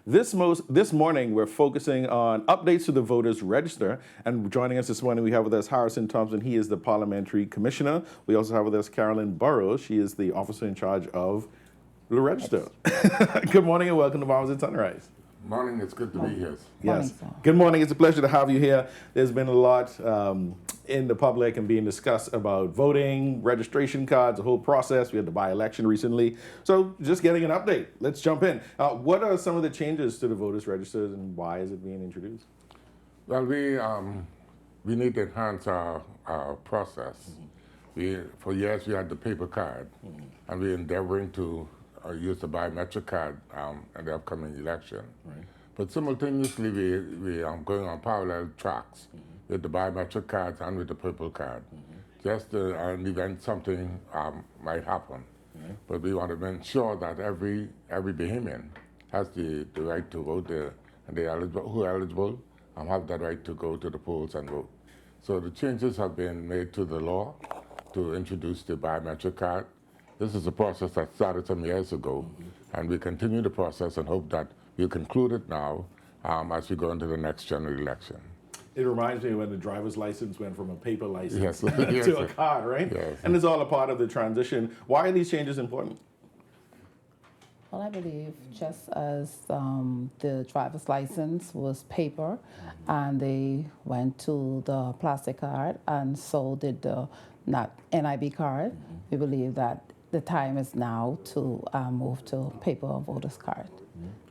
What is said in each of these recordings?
This morning, we're focusing on updates to the voters register. And joining us this morning, we have with us Harrison Thompson. He is the parliamentary commissioner. We also have with us Carolyn Burrows. She is the officer in charge of the register. Good morning and welcome to Bahamas at Sunrise. Morning, it's good to be here. Yes. Good morning. It's a pleasure to have you here. There's been a lot in the public and being discussed about voting, registration cards, the whole process. We had the by-election recently. So just getting an update. Let's jump in. What are some of the changes to the voters register and why is it being introduced? Well, we need to enhance our process. For years, we had the paper card, and we're endeavoring to use the biometric card in the upcoming election. Right. But simultaneously, we are going on parallel tracks with the biometric cards and with the purple card. Just an event, something might happen. But we want to ensure that every Bahamian has the right to vote, and who are eligible have that right to go to the polls and vote. So the changes have been made to the law to introduce the biometric card. This is a process that started some years ago, and we continue the process and hope that we'll conclude it now as we go into the next general election. It reminds me when the driver's license went from a paper license Yes. to a card, right? Yes. And it's all a part of the transition. Why are these changes important? Well, I believe just as the driver's license was paper and they went to the plastic card, and so did the NIB card, we believe that the time is now to move to paper voters card,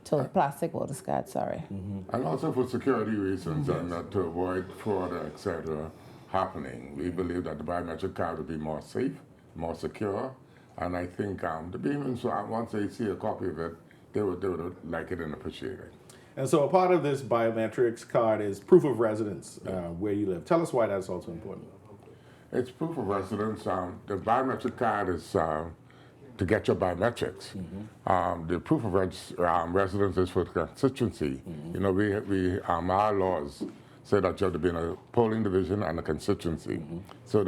to plastic voters card, sorry. And also for security reasons and to avoid fraud, etc., happening. We believe that the biometric card will be more safe, more secure, and I think the Bahamians, once they see a copy of it, they would like it and appreciate it. And so a part of this biometrics card is proof of residence, where you live. Tell us why that's also important. It's proof of residence. The biometric card is to get your biometrics. The proof of residence is for constituency. You know, our laws say that you have to be in a polling division and a constituency. So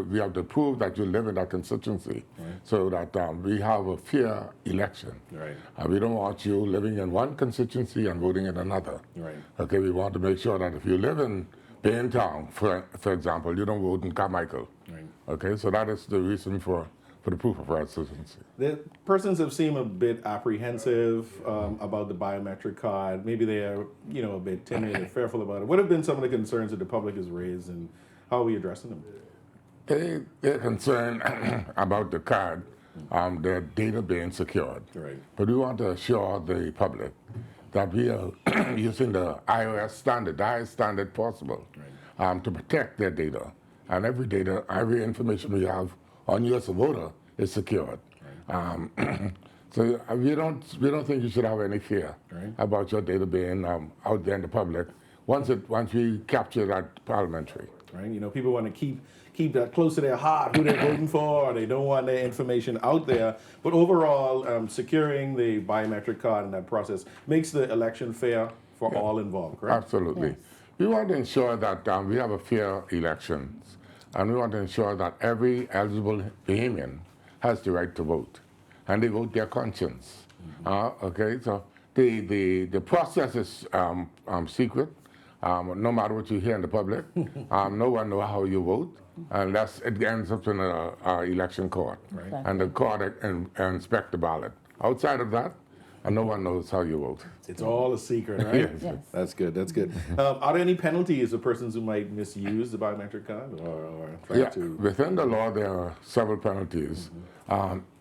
we have to prove that you live in that constituency, so that we have a fair election. Right. We don't want you living in one constituency and voting in another. Right. Okay, we want to make sure that if you live in Baintown, for example, you don't vote in Carmichael. Right. Okay, so that is the reason for the proof of residency. The persons have seemed a bit apprehensive about the biometric card. Maybe they are, a bit timid or fearful about it. What have been some of the concerns that the public has raised, and how are we addressing them? They're concerned about the card, their data being secured. Right. But we want to assure the public that we are using the iOS standard, the highest standard possible, to protect their data. And every information we have on you as a voter is secured. So we don't think you should have any fear about your data being out there in the public once we capture that parliamentary. Right. People want to keep that close to their heart, who they're voting for, or they don't want their information out there. But overall, securing the biometric card in that process makes the election fair for all involved, correct? Absolutely. Yes. We want to ensure that we have a fair elections, and we want to ensure that every eligible Bahamian has the right to vote, and they vote their conscience. Okay, so the process is secret. No matter what you hear in the public, no one knows how you vote, unless it ends up in an election court, and the court inspect the ballot. Outside of that, no one knows how you vote. It's all a secret, right? Yes. That's good. That's good. Are there any penalties for persons who might misuse the biometric card or try to? Within the law, there are several penalties.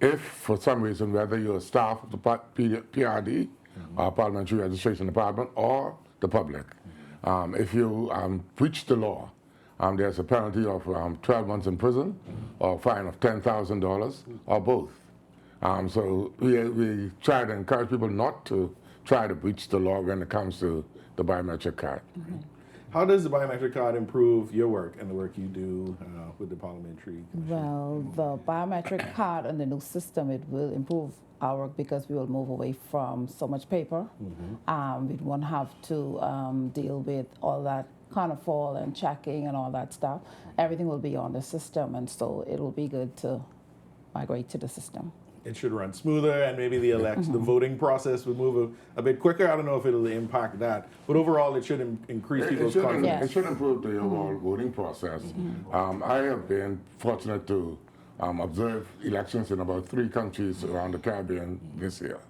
If, for some reason, whether you're staff of the PRD, Parliamentary Registration Department, or the public, if you breach the law, there's a penalty of 12 months in prison, or a fine of $10,000, or both. So we try to encourage people not to try to breach the law when it comes to the biometric card. How does the biometric card improve your work and the work you do with the parliamentary commission? Well, the biometric card and the new system, it will improve our work because we will move away from so much paper. We won't have to deal with all that counterfoil and checking and all that stuff. Everything will be on the system, and so it will be good to migrate to the system. it should run smoother, and maybe the the voting process would move a bit quicker. I don't know if it'll impact that, but overall, it should increase people's confidence. Yes. It should improve the overall voting process. I have been fortunate to observe elections in about 3 countries around the Caribbean this year.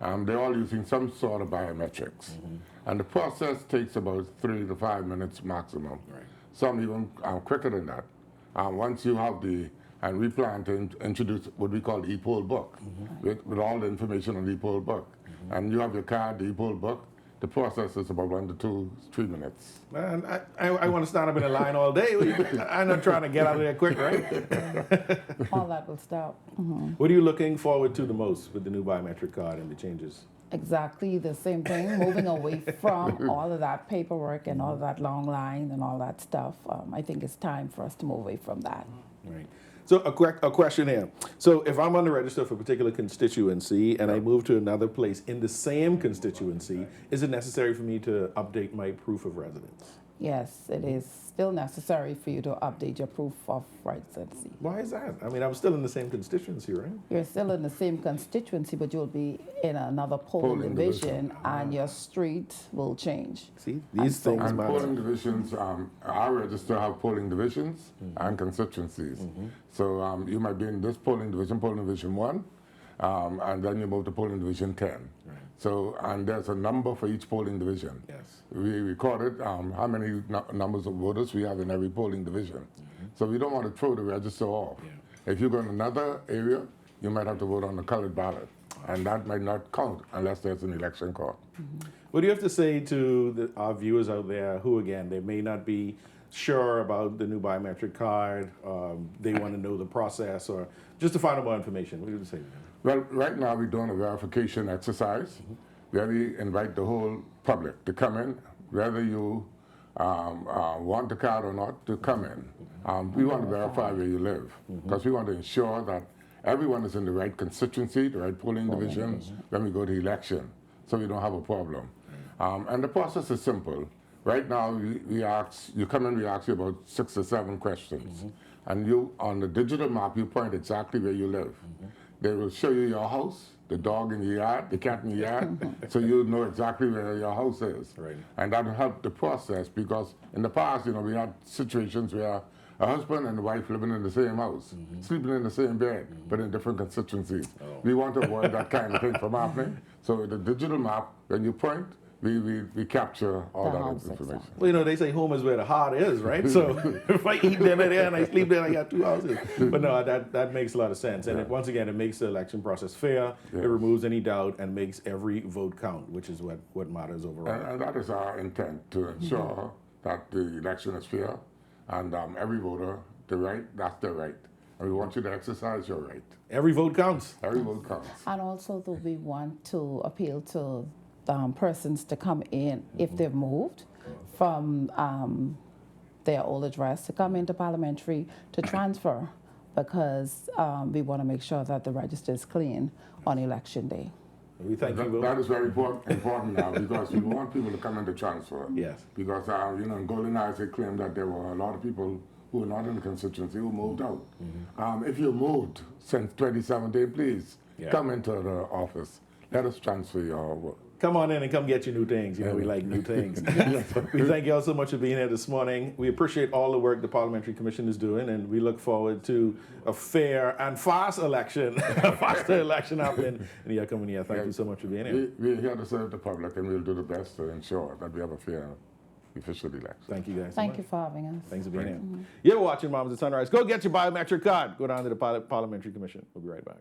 They're all using some sort of biometrics. And the process takes about 3 to 5 minutes maximum. Right. Some even quicker than that. Once you have and we plan to introduce what we call the e-poll book, with all the information on the e-poll book. And you have your card, the e-poll book. The process is about 1 to 2, 3 minutes. Man, I want to stand up in a line all day. I'm not trying to get out of there quick, right? All that will stop. What are you looking forward to the most with the new biometric card and the changes? Exactly the same thing, moving away from all of that paperwork and all of that long line and all that stuff. I think it's time for us to move away from that. Right. So a question here. So if I'm on the register for a particular constituency and I move to another place in the same constituency, is it necessary for me to update my proof of residence? Yes, it is still necessary for you to update your proof of residency. Why is that? I mean, I'm still in the same constituency, right? You're still in the same constituency, but you'll be in another polling division, and your street will change. See, these things And matter. polling divisions, our register have polling divisions and constituencies. So you might be in this polling division 1, and then you move to polling division 10. Right. So, and there's a number for each polling division. Yes. We recorded how many numbers of voters we have in every polling division. So we don't want to throw the register off. Yeah. If you go in another area, you might have to vote on the colored ballot, and that might not count unless there's an election call. What do you have to say to our viewers out there who, again, they may not be sure about the new biometric card, they want to know the process, or just to find out more information? What do you say to them? Well, right now we're doing a verification exercise where we invite the whole public to come in, whether you want the card or not, to come in. We want to verify where you live because we want to ensure that everyone is in the right constituency, the right polling division when we go to election, so we don't have a problem. And the process is simple. Right now, you come in, we ask you about 6 or 7 questions. And you, on the digital map, you point exactly where you live. They will show you your house, the dog in the yard, the cat in the yard, so you know exactly where your house is. Right. And that will help the process because in the past, we had situations where a husband and a wife living in the same house, sleeping in the same bed, but in different constituencies. We want to avoid that kind of thing from happening. So with the digital map, when you point, we capture all that information. Well, they say home is where the heart is, right? So if I eat dinner there and I sleep there, I got 2 houses. But no, that makes a lot of sense. And once again, it makes the election process fair. It removes any doubt and makes every vote count, which is what matters overall. And that is our intent, to ensure that the election is fair and every voter, that's their right. And we want you to exercise your right. Every vote counts. Every vote counts. And also, we want to appeal to persons to come in if they've moved from their old address to come into parliamentary to transfer, because we want to make sure that the register is clean on election day. We thank you. That is very important now because we want people to come in to transfer. Yes. Because in Golden Eyes they claimed that there were a lot of people who were not in the constituency who moved out. If you moved since 2017, please come into the office. Let us transfer your work. Come on in and come get your new things. We like new things. We thank you all so much for being here this morning. We appreciate all the work the Parliamentary Commission is doing, and we look forward to a fair and fast election, a faster election happening in the upcoming year. Thank you so much for being here. We're here to serve the public, and we'll do the best to ensure that we have a fair, efficient election. Thank you guys so Thank much. you for having us. Thanks for being here. You're watching Mamas at Sunrise. Go get your biometric card. Go down to the Parliamentary Commission. We'll be right back.